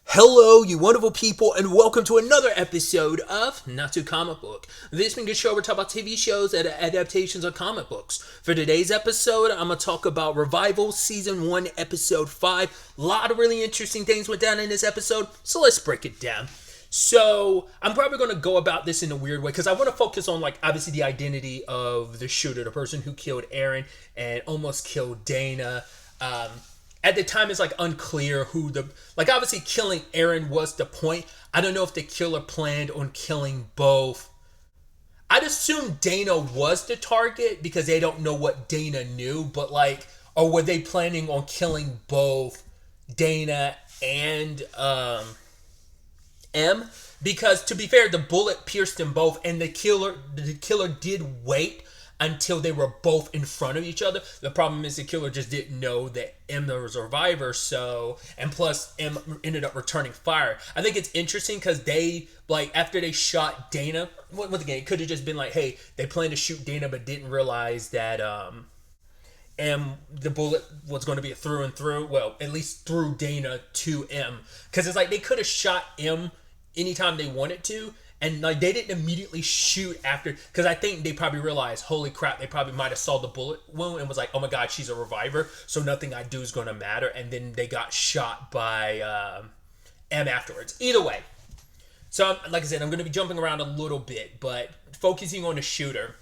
Hello, you wonderful people, and welcome to another episode of Not Too Comic Book. This being a show where we talk about TV shows and adaptations of comic books. For today's episode, I'm going to talk about Revival Season 1, Episode 5. A lot of really interesting things went down in this episode, so let's break it down. So, I'm probably going to go about this in a weird way, because I want to focus on, obviously the identity of the shooter, the person who killed Aaron and almost killed Dana. At the time, it's unclear who obviously killing Aaron was the point. I don't know if the killer planned on killing both. I'd assume Dana was the target because they don't know what Dana knew, but or were they planning on killing both Dana and M? Because to be fair, the bullet pierced them both, and the killer did wait until they were both in front of each other. The problem is the killer just didn't know that M was a survivor, and plus M ended up returning fire. I think it's interesting because they, after they shot Dana, once again, it could have just been hey, they planned to shoot Dana but didn't realize that M, the bullet was going to be a through and through, well, at least through Dana to M. Because it's they could have shot M anytime they wanted to, and they didn't immediately shoot after, because I think they probably realized, holy crap, they probably might have saw the bullet wound and was oh my god, she's a reviver, so nothing I do is going to matter, and then they got shot by M afterwards. Either way, so like I said, I'm going to be jumping around a little bit, but focusing on the shooter.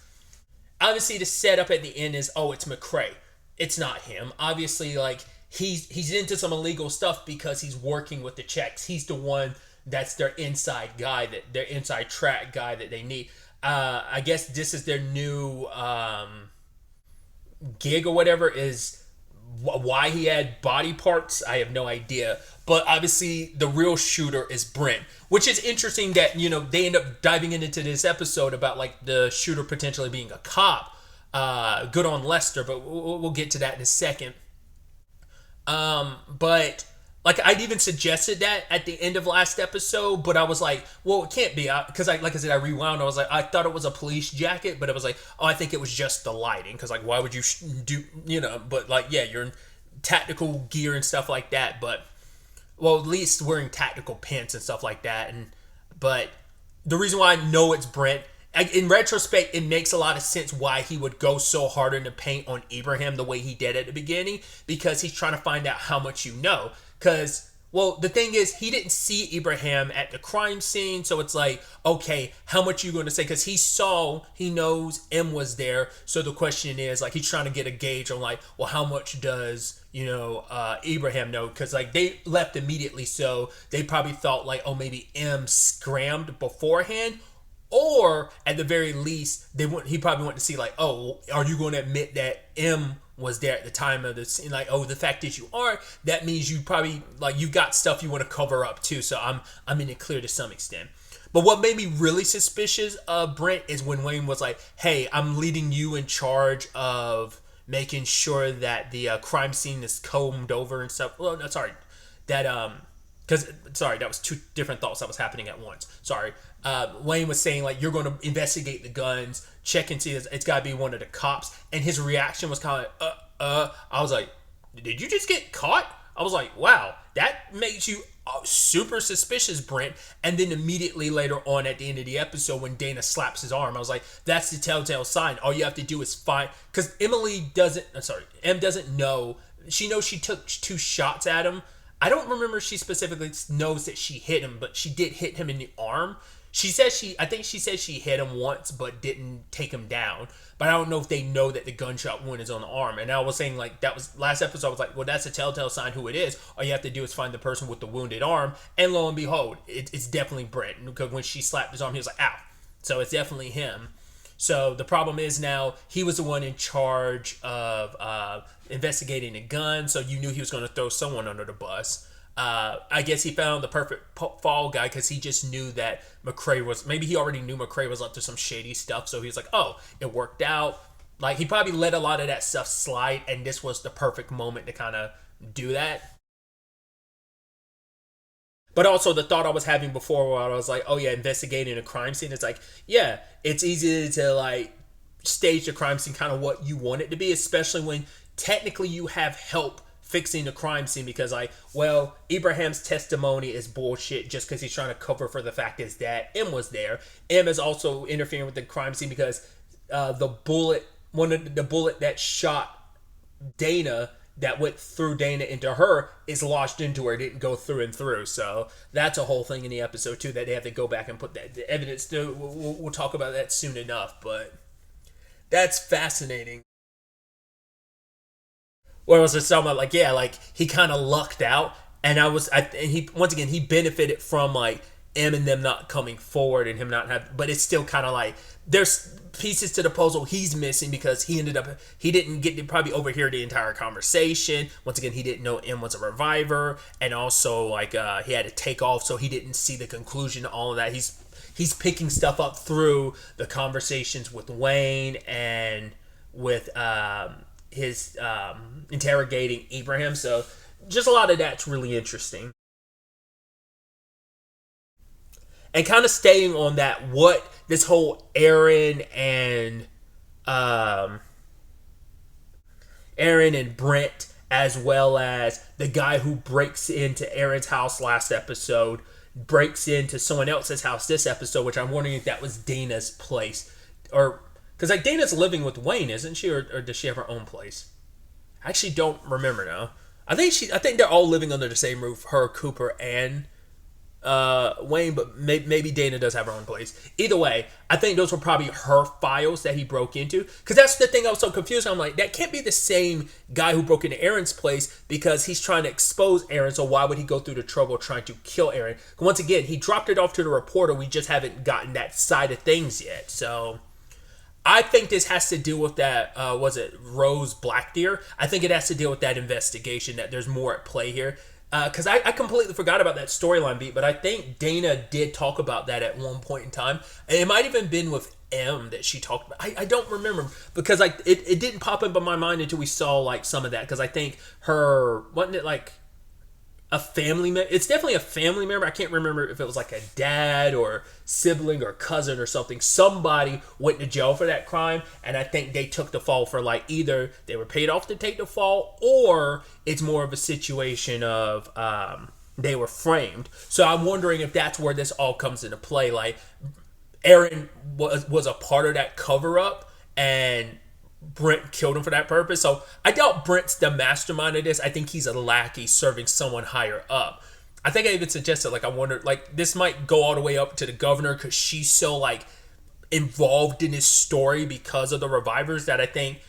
Obviously, the setup at the end is, it's McCrae. It's not him. Obviously, he's into some illegal stuff because he's working with the checks. He's the one that's their inside guy, their inside track guy that they need. I guess this is their new gig or whatever. Is why he had body parts, I have no idea. But obviously the real shooter is Brent, which is interesting that they end up diving into this episode about the shooter potentially being a cop. Good on Lester, but we'll get to that in a second. But I'd even suggested that at the end of last episode, but I was well, it can't be, because like I said, I rewound. I was I thought it was a police jacket, but it was I think it was just the lighting, because why would you do, but yeah, you're in tactical gear and stuff like that, but well, at least wearing tactical pants and stuff like that. But the reason why I know it's Brent, in retrospect, it makes a lot of sense why he would go so hard in the paint on Abraham the way he did at the beginning, because he's trying to find out how much you know. Because, well, the thing is, he didn't see Abraham at the crime scene, so it's okay, how much you going to say? Because he knows M was there, so the question is, he's trying to get a gauge on, well, how much does, Abraham know? Because, they left immediately, so they probably thought, maybe M scrammed beforehand, or, at the very least, he probably wanted to see, are you going to admit that M was there at the time of the scene? The fact that you aren't, that means you probably, you've got stuff you want to cover up too, so I'm in it clear to some extent. But what made me really suspicious of Brent is when Wayne was hey, I'm leading you in charge of making sure that the crime scene is combed over and stuff. Well, no, sorry. That, that was two different thoughts that was happening at once. Sorry. Wayne was saying you're going to investigate the guns, check and see it's got to be one of the cops, and his reaction was kind of I was did you just get caught? I was wow, that makes you super suspicious, Brent. And then immediately later on at the end of the episode, when Dana slaps his arm, I was that's the telltale sign. All you have to do is find, because M doesn't know. She knows she took 2 shots at him. I don't remember if she specifically knows that she hit him, but she did hit him in the arm. I think she said she hit him once, but didn't take him down. But I don't know if they know that the gunshot wound is on the arm. And I was saying, that was last episode. I was well, that's a telltale sign who it is. All you have to do is find the person with the wounded arm. And lo and behold, it's definitely Brent. Because when she slapped his arm, he was ow. So it's definitely him. So the problem is now he was the one in charge of investigating the gun. So you knew he was going to throw someone under the bus. I guess he found the perfect fall guy because he just knew that McCrae was, maybe he already knew McCrae was up to some shady stuff, so he was oh, it worked out. He probably let a lot of that stuff slide, and this was the perfect moment to kind of do that. But also the thought I was having before, where I was oh yeah, investigating a crime scene, it's yeah, it's easy to stage the crime scene kind of what you want it to be, especially when technically you have help fixing the crime scene because, like, well, Ibrahim's testimony is bullshit just because he's trying to cover for the fact is that M was there. M is also interfering with the crime scene because one of the bullet that shot Dana, that went through Dana into her, is lodged into her. It didn't go through and through. So that's a whole thing in the episode too that they have to go back and put that the evidence to. We'll talk about that soon enough, but that's fascinating. Where I was just talking about, like, yeah, like he kind of lucked out, and he once again he benefited from like M and them not coming forward and him not have, but it's still kind of like there's pieces to the puzzle he's missing because he didn't get to probably overhear the entire conversation. Once again, he didn't know M was a reviver, and also like he had to take off, so he didn't see the conclusion to all of that. He's picking stuff up through the conversations with Wayne and with his interrogating Ibrahim. So just a lot of that's really interesting. And kind of staying on that, what this whole Aaron and Brent, as well as the guy who breaks into Aaron's house last episode, breaks into someone else's house this episode, which I'm wondering if that was Dana's place. Or, because like Dana's living with Wayne, isn't she? Or does she have her own place? I actually don't remember now. I think they're all living under the same roof, her, Cooper, and Wayne, but maybe Dana does have her own place. Either way, I think those were probably her files that he broke into, because that's the thing I was so confused. I'm like, that can't be the same guy who broke into Aaron's place, because he's trying to expose Aaron, so why would he go through the trouble trying to kill Aaron? Once again, he dropped it off to the reporter. We just haven't gotten that side of things yet. So I think this has to do with that, was it Rose Blackdeer? I think it has to deal with that investigation, that there's more at play here. Because I completely forgot about that storyline beat, but I think Dana did talk about that at one point in time. And it might have even been with M that she talked about. I don't remember, because like it didn't pop into my mind until we saw like some of that. Because I think wasn't it like a family member? It's definitely a family member. I can't remember if it was like a dad or sibling or cousin or something. Somebody went to jail for that crime, and I think they took the fall for, like, either they were paid off to take the fall, or it's more of a situation of they were framed. So I'm wondering if that's where this all comes into play. Like, Aaron was a part of that cover up, and Brent killed him for that purpose. So I doubt Brent's the mastermind of this. I think he's a lackey serving someone higher up. I think I even suggested, like, I wonder, like, this might go all the way up to the governor, because she's so, like, involved in his story because of the revivers, that I think,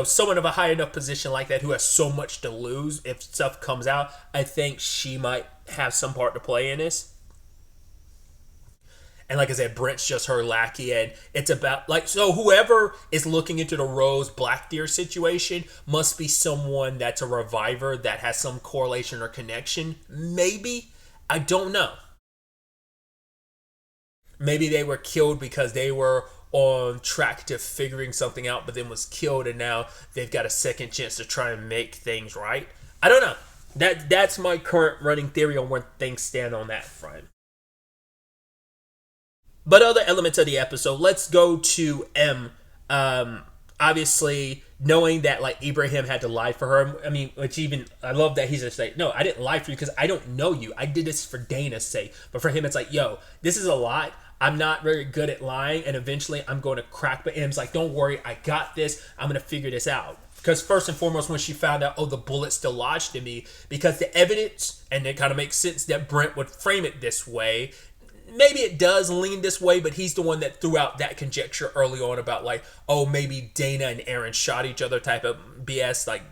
someone of a high enough position like that who has so much to lose if stuff comes out, I think she might have some part to play in this. And like I said, Brent's just her lackey, and it's about, like, so whoever is looking into the Rose Blackdeer situation must be someone that's a reviver that has some correlation or connection. Maybe. I don't know. Maybe they were killed because they were on track to figuring something out, but then was killed, and now they've got a second chance to try and make things right. I don't know. That's my current running theory on where things stand on that front. But other elements of the episode, let's go to M. Obviously, knowing that, like, Ibrahim had to lie for her. I mean, I love that he's just like, no, I didn't lie for you because I don't know you. I did this for Dana's sake. But for him, it's like, yo, this is a lot. I'm not very good at lying, and eventually I'm going to crack. But M's like, don't worry, I got this. I'm going to figure this out. Because first and foremost, when she found out, the bullet still lodged in me, because the evidence, and it kind of makes sense that Brent would frame it this way. Maybe it does lean this way, but he's the one that threw out that conjecture early on about, like, maybe Dana and Aaron shot each other type of BS, like,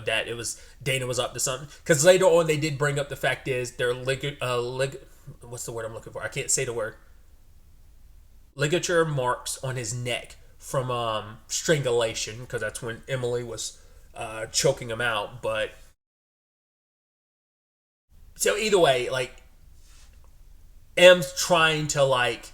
that it was Dana was up to something. Because later on, they did bring up the fact is their what's the word I'm looking for? I can't say the word. Ligature marks on his neck from strangulation, because that's when Emily was choking him out. But so either way, like, M's trying to, like,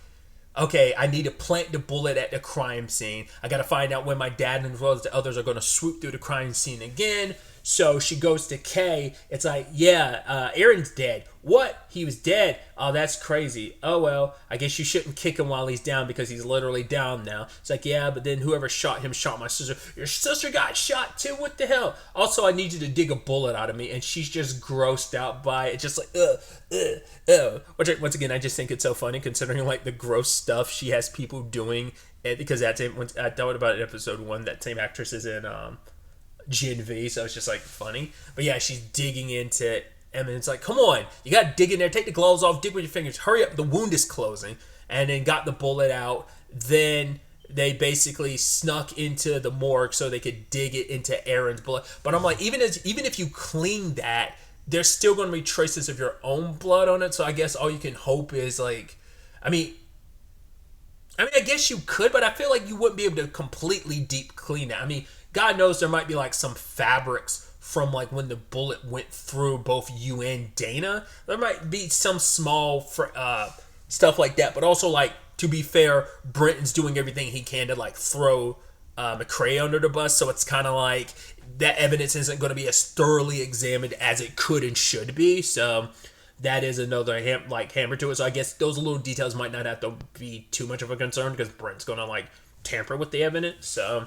okay, I need to plant the bullet at the crime scene. I got to find out when my dad, as well as the others, are going to swoop through the crime scene again. So she goes to Kay. It's like, yeah, Aaron's dead. What? He was dead. Oh, that's crazy. Oh, well, I guess you shouldn't kick him while he's down because he's literally down now. It's like, yeah, but then whoever shot him shot my sister. Your sister got shot too? What the hell? Also, I need you to dig a bullet out of me. And she's just grossed out by it. Just like, Which, once again, I just think it's so funny considering like the gross stuff she has people doing. Because that same, I thought about it in episode 1, that same actress is in Gen V, so it's just like funny. But yeah, she's digging into it. And it's like, come on, you gotta dig in there, take the gloves off, dig with your fingers, hurry up, the wound is closing. And then got the bullet out. Then they basically snuck into the morgue so they could dig it into Aaron's blood. But I'm like, even if you clean that, there's still gonna be traces of your own blood on it. So I guess all you can hope is like, I mean, I guess you could, but I feel like you wouldn't be able to completely deep clean it. I mean, God knows there might be like some fabrics from like when the bullet went through both you and Dana. There might be some small stuff like that, but also like, to be fair, Brenton's doing everything he can to like throw McCrae under the bus, so it's kind of like that evidence isn't going to be as thoroughly examined as it could and should be. So that is another hammer to it. So I guess those little details might not have to be too much of a concern because Brent's going to like tamper with the evidence. So.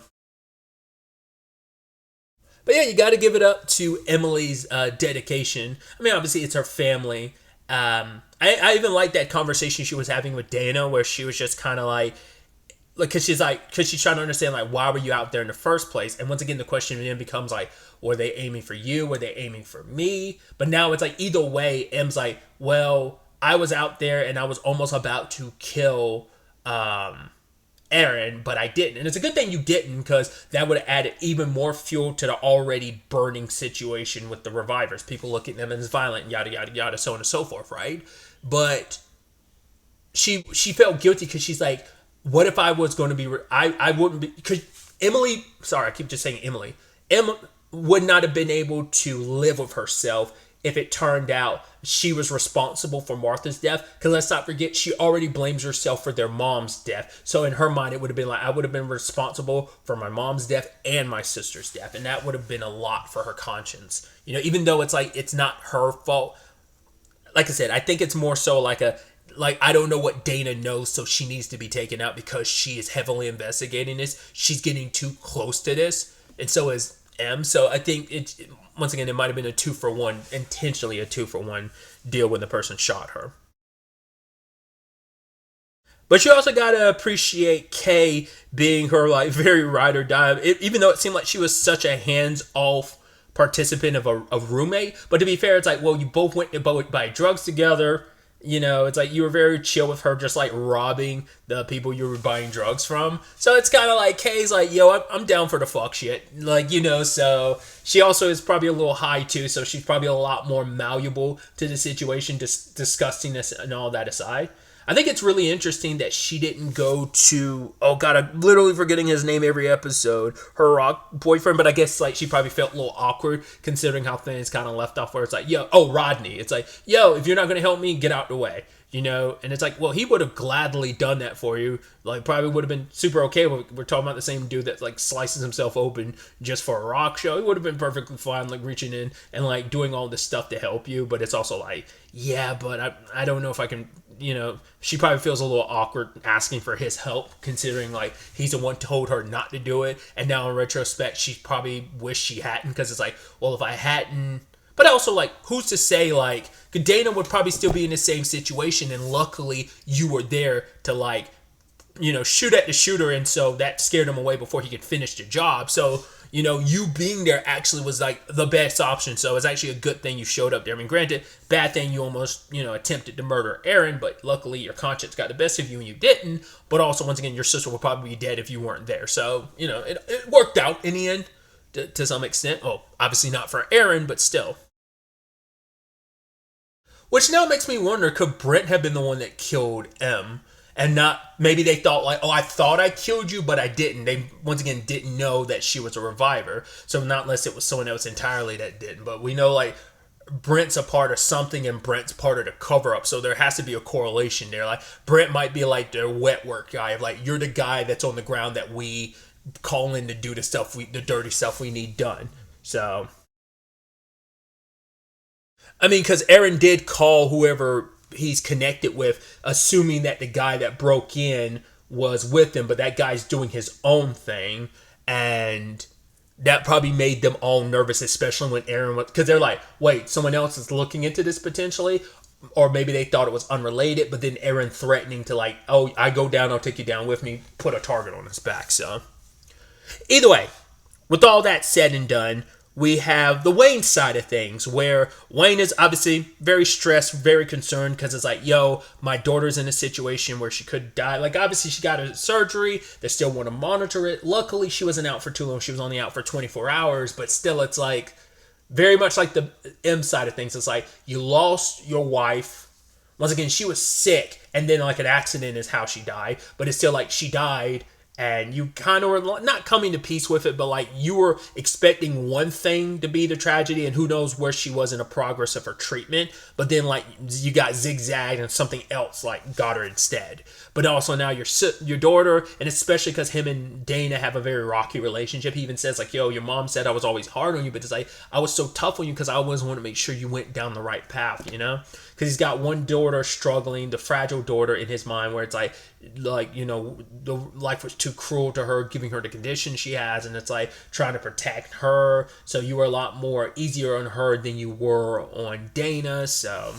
But yeah, you got to give it up to Emily's dedication. I mean, obviously, it's her family. I even like that conversation she was having with Dana, where she was just kind of like, because she's trying to understand like, why were you out there in the first place? And once again, the question then becomes like, were they aiming for you? Were they aiming for me? But now it's like, either way, M's like, well, I was out there and I was almost about to kill Aaron, but I didn't. And it's a good thing you didn't, because that would have added even more fuel to the already burning situation with the revivers. People look at them as violent, yada, yada, yada, so on and so forth, right? But she felt guilty because she's like, what if I was going to be... I wouldn't be... Because Emily... Sorry, I keep just saying Emily. Emma would not have been able to live with herself if it turned out she was responsible for Martha's death. Because let's not forget, she already blames herself for their mom's death. So in her mind, it would have been like, I would have been responsible for my mom's death and my sister's death. And that would have been a lot for her conscience. You know, even though it's like, it's not her fault. Like I said, I think it's more so like I don't know what Dana knows, so she needs to be taken out because she is heavily investigating this. She's getting too close to this. And so is M. So I think once again, it might have been a 2-for-1, intentionally a 2-for-1 deal when the person shot her. But you also gotta appreciate Kay being her like very ride or die. Even though it seemed like she was such a hands-off participant of a roommate. But to be fair, it's like, well, you both went to buy drugs together. You know, it's like you were very chill with her, just like robbing the people you were buying drugs from. So it's kind of like Kay's like, yo, I'm down for the fuck shit. Like, you know, so she also is probably a little high too. So she's probably a lot more malleable to the situation, discussing this and all that aside. I think it's really interesting that she didn't go to, oh God, I'm literally forgetting his name every episode, her rock boyfriend, but I guess like she probably felt a little awkward considering how things kind of left off, where it's like, yo, oh, Rodney. It's like, yo, if you're not going to help me, get out the way, you know? And it's like, well, he would have gladly done that for you. Like, probably would have been super okay. We're talking about the same dude that like slices himself open just for a rock show. He would have been perfectly fine, like reaching in and like doing all this stuff to help you. But it's also like, yeah, but I don't know if I can... You know, she probably feels a little awkward asking for his help, considering like he's the one told her not to do it, and now in retrospect she probably wished she hadn't, because it's like, well, if I hadn't. But also, like, who's to say, like, Dana would probably still be in the same situation, and luckily you were there to, like, you know, shoot at the shooter, and so that scared him away before he could finish the job. So, you know, you being there actually was like the best option. So it's actually a good thing you showed up there. I mean, granted, bad thing you almost, you know, attempted to murder Aaron, but luckily your conscience got the best of you and you didn't. But also, once again, your sister would probably be dead if you weren't there. So, you know, it worked out in the end to some extent. Oh, obviously not for Aaron, but still. Which now makes me wonder, could Brent have been the one that killed M? And not, maybe they thought like, oh, I thought I killed you, but I didn't. They, once again, didn't know that she was a reviver. So not unless it was someone else entirely that didn't. But we know like Brent's a part of something and Brent's part of the cover up. So there has to be a correlation there. Like Brent might be like the wet work guy. Like you're the guy that's on the ground that we call in to do the stuff, the dirty stuff we need done. So I mean, because Aaron did call whoever he's connected with, assuming that the guy that broke in was with him, but that guy's doing his own thing, and that probably made them all nervous, especially when Aaron was, because they're like, wait, someone else is looking into this potentially, or maybe they thought it was unrelated, but then Aaron threatening to like, oh, I go down, I'll take you down with me, put a target on his back. So either way, with all that said and done, we have the Wayne side of things, where Wayne is obviously very stressed, very concerned, because it's like, yo, my daughter's in a situation where she could die. Like, obviously, she got a surgery. They still want to monitor it. Luckily, she wasn't out for too long. She was only out for 24 hours. But still, it's like, very much like the M side of things. It's like, you lost your wife. Once again, she was sick. And then, like, an accident is how she died. But it's still like, she died. And you kind of were not coming to peace with it, but like you were expecting one thing to be the tragedy, and who knows where she was in the progress of her treatment. But then like you got zigzagged and something else like got her instead. But also now your daughter, and especially because him and Dana have a very rocky relationship. He even says like, yo, your mom said I was always hard on you, but it's like I was so tough on you because I always want to make sure you went down the right path, you know? Because he's got one daughter struggling, the fragile daughter in his mind, where it's like you know, the life was too cruel to her, giving her the condition she has, and it's like trying to protect her. So you were a lot more easier on her than you were on Dana. So,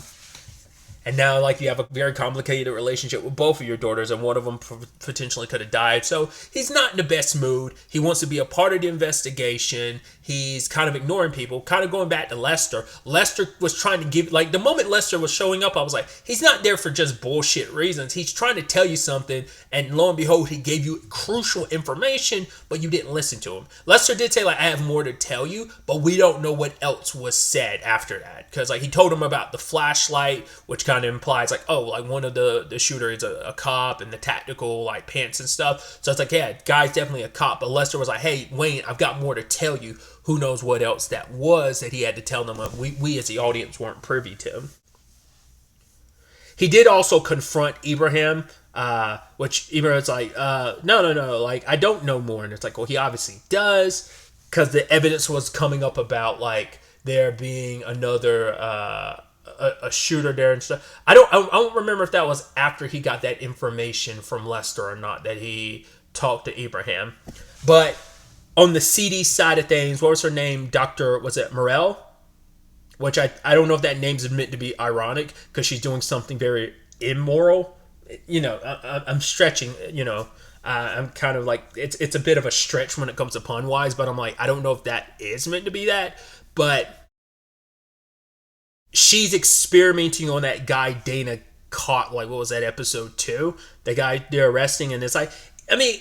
and now like you have a very complicated relationship with both of your daughters, and one of them potentially could have died. So he's not in the best mood. He wants to be a part of the investigation. He's kind of ignoring people, kind of going back to Lester. Lester was trying to give, like, the moment Lester was showing up, I was like, he's not there for just bullshit reasons. He's trying to tell you something, and lo and behold, he gave you crucial information, but you didn't listen to him. Lester did say, like, I have more to tell you, but we don't know what else was said after that. Because, like, he told him about the flashlight, which kind of implies, like, oh, like, one of the shooter is a cop, and the tactical, like, pants and stuff. So it's like, yeah, guy's definitely a cop. But Lester was like, hey, Wayne, I've got more to tell you. Who knows what else that was that he had to tell them. We as the audience weren't privy to. He did also confront Ibrahim, which Ibrahim's like, no, like, I don't know more. And it's like, well, he obviously does, because the evidence was coming up about, like, there being another, a shooter there and stuff. I don't remember if that was after he got that information from Lester or not, that he talked to Ibrahim. But on the CD side of things, what was her name? Dr. Was it Morell? Which I don't know if that name's meant to be ironic because she's doing something very immoral. You know, I'm stretching, you know. I'm kind of like, it's a bit of a stretch when it comes to pun-wise, but I'm like, I don't know if that is meant to be that. But she's experimenting on that guy Dana caught, like, what was that, episode 2? The guy they're arresting, and it's like, I mean,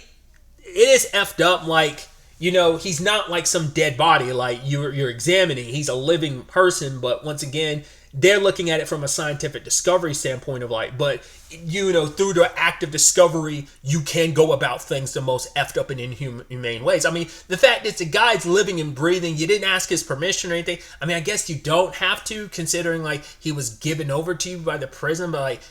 it is effed up, like, you know, he's not like some dead body like you're examining. He's a living person, but once again, they're looking at it from a scientific discovery standpoint of like, but, you know, through the act of discovery, you can go about things the most effed up and inhumane ways. I mean, the fact is the guy's living and breathing. You didn't ask his permission or anything. I mean, I guess you don't have to, considering like he was given over to you by the prison, but like,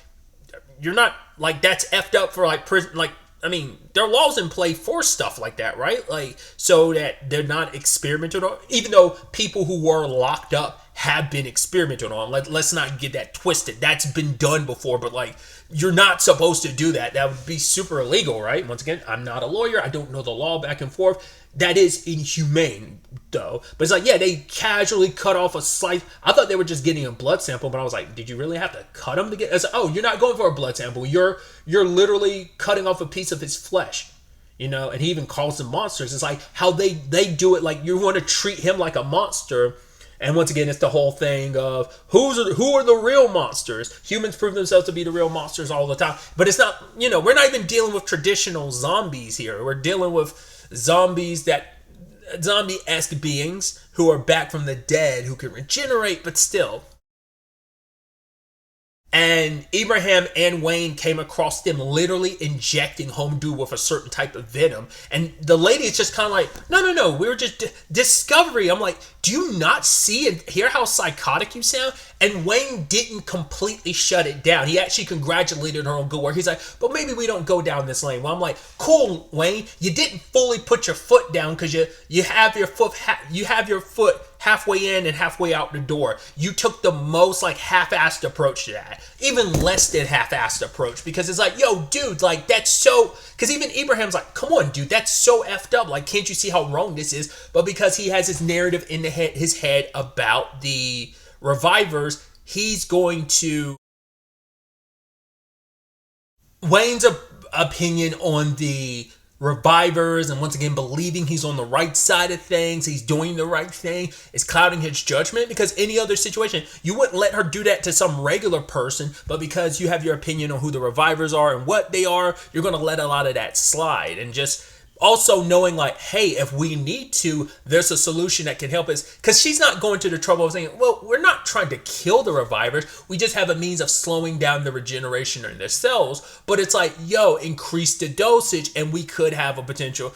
you're not, like, that's effed up for like prison, like, I mean, there are laws in play for stuff like that, right? Like, so that they're not experimented on, even though people who were locked up have been experimented on. Let's not get that twisted. That's been done before, but like, you're not supposed to do that. That would be super illegal, right? Once again, I'm not a lawyer. I don't know the law back and forth. That is inhumane, though. But it's like, yeah, they casually cut off a slice. I thought they were just getting a blood sample, but I was like, did you really have to cut them to get? It's like, oh, you're not going for a blood sample. You're literally cutting off a piece of his flesh, you know. And he even calls them monsters. It's like how they do it. Like, you want to treat him like a monster. And once again, it's the whole thing of who are the real monsters. Humans prove themselves to be the real monsters all the time. But it's not, you know, we're not even dealing with traditional zombies here. We're dealing with zombies zombie-esque beings who are back from the dead, who can regenerate, but still. And Ibrahim and Wayne came across them literally injecting home dude with a certain type of venom. And the lady is just kind of like, no, we were just discovery. I'm like, do you not see and hear how psychotic you sound? And Wayne didn't completely shut it down. He actually congratulated her on good work. He's like, but maybe we don't go down this lane. Well, I'm like, cool, Wayne. You didn't fully put your foot down because you have your foot halfway in and halfway out the door. You took the most like half-assed approach to that, even less than half-assed approach, because it's like, yo, dude, like that's so, because even Abraham's like, come on, dude, that's so effed up. Like, can't you see how wrong this is? But because he has his narrative in his head about the revivers, he's going to Wayne's opinion on the revivers, and once again believing he's on the right side of things, he's doing the right thing, is clouding his judgment. Because any other situation, you wouldn't let her do that to some regular person, but because you have your opinion on who the revivers are and what they are, you're going to let a lot of that slide. And just also knowing like, hey, if we need to, there's a solution that can help us. Because she's not going to the trouble of saying, well, we're not trying to kill the revivers, we just have a means of slowing down the regeneration in their cells. But it's like, yo, increase the dosage and we could have a potential,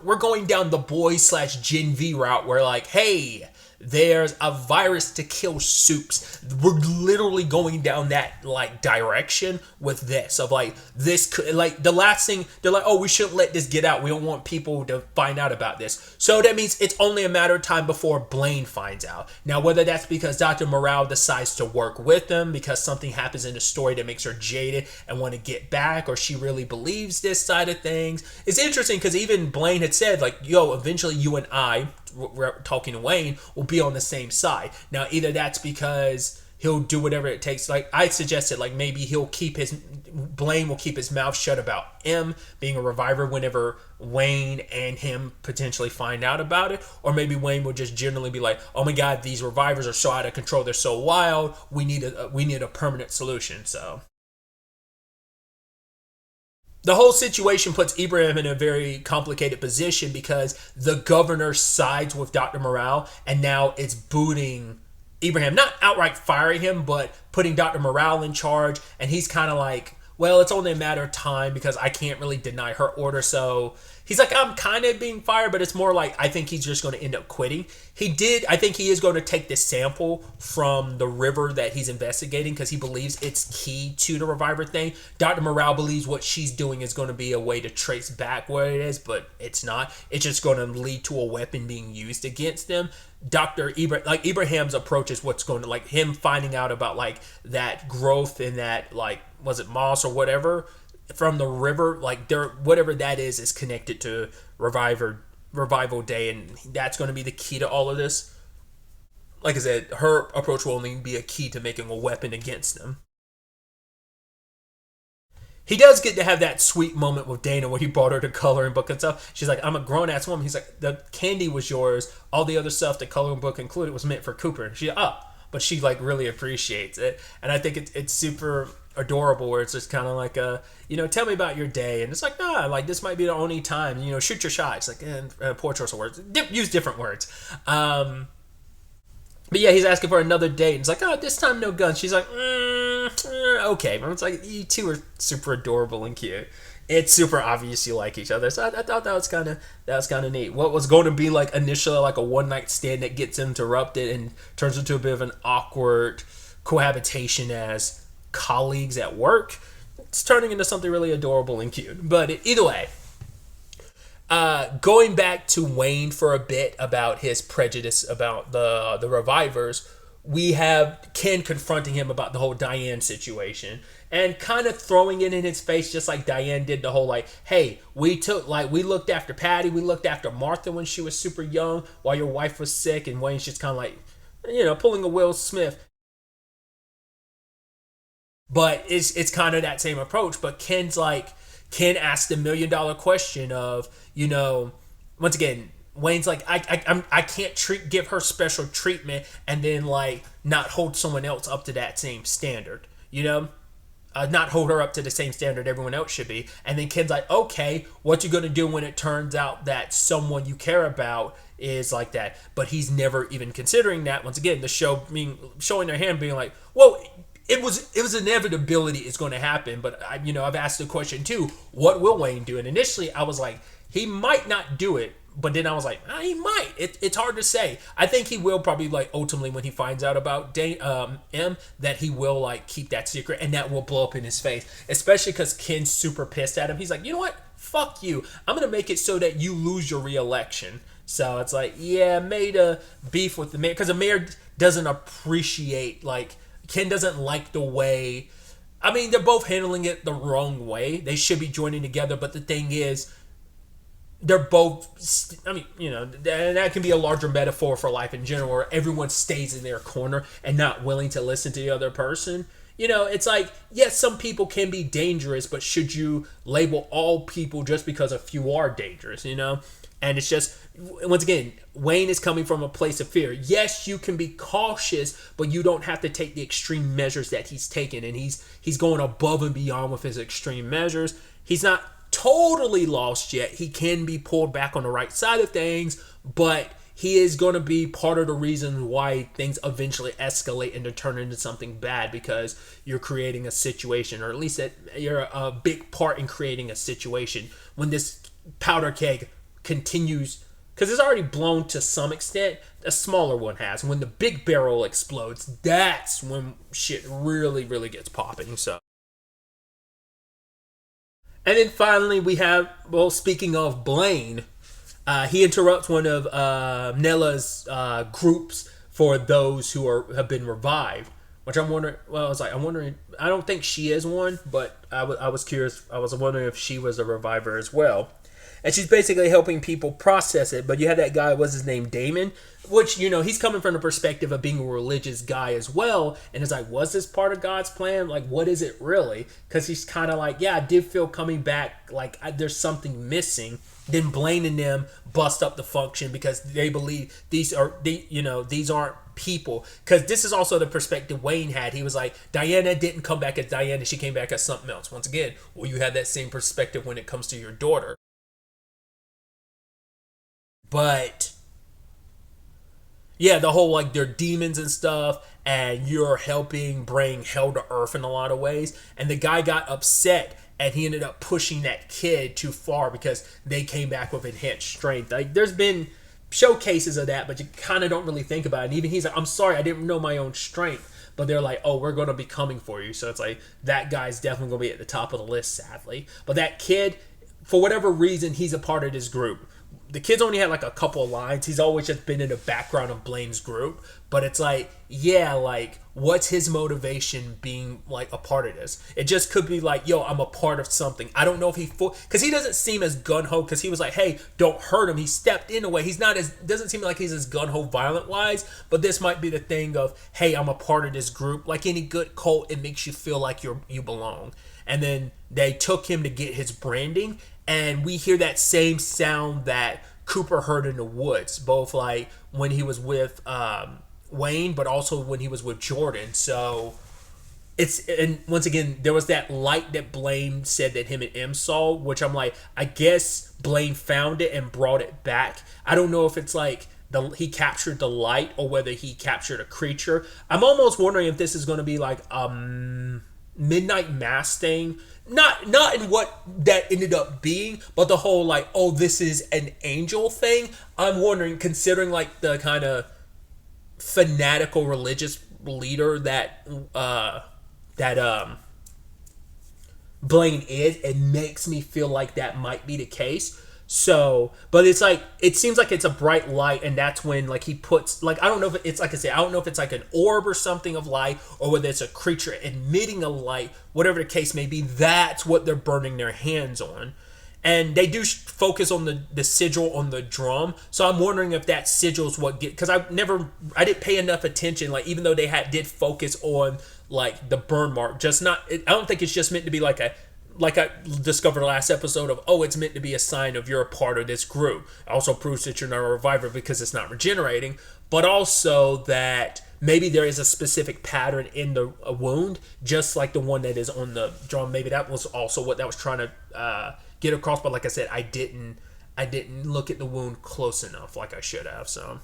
we're going down the boy/Gen V route where like, hey, there's a virus to kill soups. We're literally going down that like direction with this of like, this could, like the last thing they're like, oh, we shouldn't let this get out, we don't want people to find out about this. So that means it's only a matter of time before Blaine finds out. Now, whether that's because Dr. Morale decides to work with them because something happens in the story that makes her jaded and want to get back, or she really believes this side of things, it's interesting because even Blaine had said like, yo, eventually you and I, we're talking to Wayne, will be on the same side. Now, either that's because he'll do whatever it takes. Like I suggested, like maybe Blaine will keep his mouth shut about M being a reviver whenever Wayne and him potentially find out about it. Or maybe Wayne will just generally be like, oh my God, these revivers are so out of control, they're so wild, we need a permanent solution. So the whole situation puts Ibrahim in a very complicated position because the governor sides with Dr. Morale, and now it's booting Ibrahim, not outright firing him, but putting Dr. Morale in charge. And he's kind of like, well, it's only a matter of time because I can't really deny her order. So he's like, I'm kind of being fired, but it's more like, I think he's just going to end up quitting. I think he is going to take this sample from the river that he's investigating because he believes it's key to the reviver thing. Dr. Morale believes what she's doing is going to be a way to trace back where it is, but it's not. It's just going to lead to a weapon being used against them. Ibrahim's approach is what's going to, like, him finding out about like that growth in that, like, was it moss or whatever from the river, like there, whatever that is connected to revival day, and that's going to be the key to all of this. Like I said, her approach will only be a key to making a weapon against them. He does get to have that sweet moment with Dana where he brought her the coloring book and stuff. She's like, I'm a grown-ass woman. He's like, the candy was yours. All the other stuff the coloring book included was meant for Cooper. And but she like really appreciates it. And I think it's super adorable where it's just kind of like, tell me about your day. And it's like, nah, like this might be the only time, shoot your shot. It's like, poor choice of words. Use different words. But yeah, he's asking for another date. And it's like, oh, this time no guns. She's like, okay. But it's like, you two are super adorable and cute. It's super obvious you like each other. So I thought that was kind of neat. What was going to be like initially like a one night stand that gets interrupted and turns into a bit of an awkward cohabitation as colleagues at work, it's turning into something really adorable and cute. But either way, going back to Wayne for a bit about his prejudice about the revivers, we have Ken confronting him about the whole Diane situation and kind of throwing it in his face just like Diane did, the whole like, hey, we looked after Patty, we looked after Martha when she was super young while your wife was sick. And Wayne's just kind of like, pulling a Will Smith. But it's kind of that same approach. But Ken asked the $1 million question of, once again, Wayne's like, I can't give her special treatment and then like not hold someone else up to that same standard, not hold her up to the same standard everyone else should be. And then Ken's like, okay, what you gonna do when it turns out that someone you care about is like that? But he's never even considering that. Once again, the show showing their hand being like, well, it was inevitability it's going to happen. But I've asked the question too, what will Wayne do? And initially I was like, he might not do it. But then I was like, he might. It's hard to say. I think he will probably, like, ultimately when he finds out about M, that he will, like, keep that secret and that will blow up in his face. Especially because Ken's super pissed at him. He's like, you know what? Fuck you. I'm going to make it so that you lose your re-election. So it's like, yeah, made a beef with the mayor because the mayor doesn't appreciate, like, Ken doesn't like the way. I mean, they're both handling it the wrong way. They should be joining together, but the thing is, they're both. I mean, and that can be a larger metaphor for life in general, where everyone stays in their corner and not willing to listen to the other person. It's like, yes, some people can be dangerous, but should you label all people just because a few are dangerous? And it's just, once again, Wayne is coming from a place of fear. Yes, you can be cautious, but you don't have to take the extreme measures that he's taken, and he's going above and beyond with his extreme measures. He's not totally lost yet. He can be pulled back on the right side of things, but he is going to be part of the reason why things eventually escalate and turn into something bad, because you're creating a situation, or at least that you're a big part in creating a situation when this powder keg continues, because it's already blown to some extent. A smaller one has. When the big barrel explodes, that's when shit really, really gets popping. So, and then finally we have, well, speaking of Blaine, he interrupts one of Nella's groups for those who have been revived. Which I'm wondering. Well, I'm wondering. I don't think she is one, but I was curious. I was wondering if she was a reviver as well. And she's basically helping people process it. But you had that guy, what's his name, Damon, which, he's coming from the perspective of being a religious guy as well. And it's like, was this part of God's plan? Like, what is it really? Because he's kind of like, yeah, I did feel coming back like there's something missing. Then Blaine and them bust up the function because they believe these aren't people. Because this is also the perspective Wayne had. He was like, Diana didn't come back as Diana. She came back as something else. Once again, well, you have that same perspective when it comes to your daughter. But yeah, the whole, like, they're demons and stuff, and you're helping bring hell to earth in a lot of ways. And the guy got upset, and he ended up pushing that kid too far because they came back with enhanced strength. Like, there's been showcases of that, but you kind of don't really think about it. And even he's like, I'm sorry, I didn't know my own strength. But they're like, oh, we're going to be coming for you. So it's like, that guy's definitely going to be at the top of the list, sadly. But that kid, for whatever reason, he's a part of this group. The kid's only had like a couple of lines. He's always just been in the background of Blaine's group. But it's like, yeah, like, what's his motivation being like a part of this? It just could be like, yo, I'm a part of something. I don't know if because he doesn't seem as gun-ho, because he was like, hey, don't hurt him. He stepped in a way. He's not as, doesn't seem like he's as gun-ho violent wise, but this might be the thing of, hey, I'm a part of this group. Like any good cult, it makes you feel like you belong. And then they took him to get his branding, and we hear that same sound that Cooper heard in the woods, both like when he was with Wayne, but also when he was with Jordan. So and once again, there was that light that Blaine said that him and M saw, which I'm like, I guess Blaine found it and brought it back. I don't know if it's like he captured the light or whether he captured a creature. I'm almost wondering if this is going to be like Midnight Mass thing. Not in what that ended up being, but the whole like, oh, this is an angel thing. I'm wondering, considering like the kind of fanatical religious leader that Blaine is, it makes me feel like that might be the case. So, but it's like, it seems like it's a bright light, and that's when like he puts, like, I don't know if it's, like I say, I don't know if it's like an orb or something of light, or whether it's a creature emitting a light, whatever the case may be. That's what they're burning their hands on. And they do focus on the sigil on the drum. So I'm wondering if that sigil is what because I didn't pay enough attention. Like, even though they did focus on like the burn mark, just not, I don't think it's just meant to be like I discovered last episode of, oh, it's meant to be a sign of you're a part of this group. It also proves that you're not a reviver because it's not regenerating, but also that maybe there is a specific pattern in the wound, just like the one that is on the drum. Maybe that was also what that was trying to get across. But like I said, I didn't look at the wound close enough like I should have. So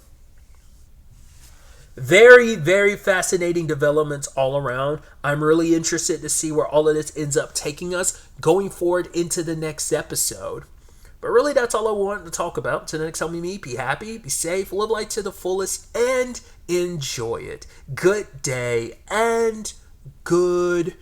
very, very fascinating developments all around. I'm really interested to see where all of this ends up taking us going forward into the next episode. But really, that's all I wanted to talk about. Until next time we meet, be happy, be safe, live life to the fullest, and enjoy it. Good day and goodbye.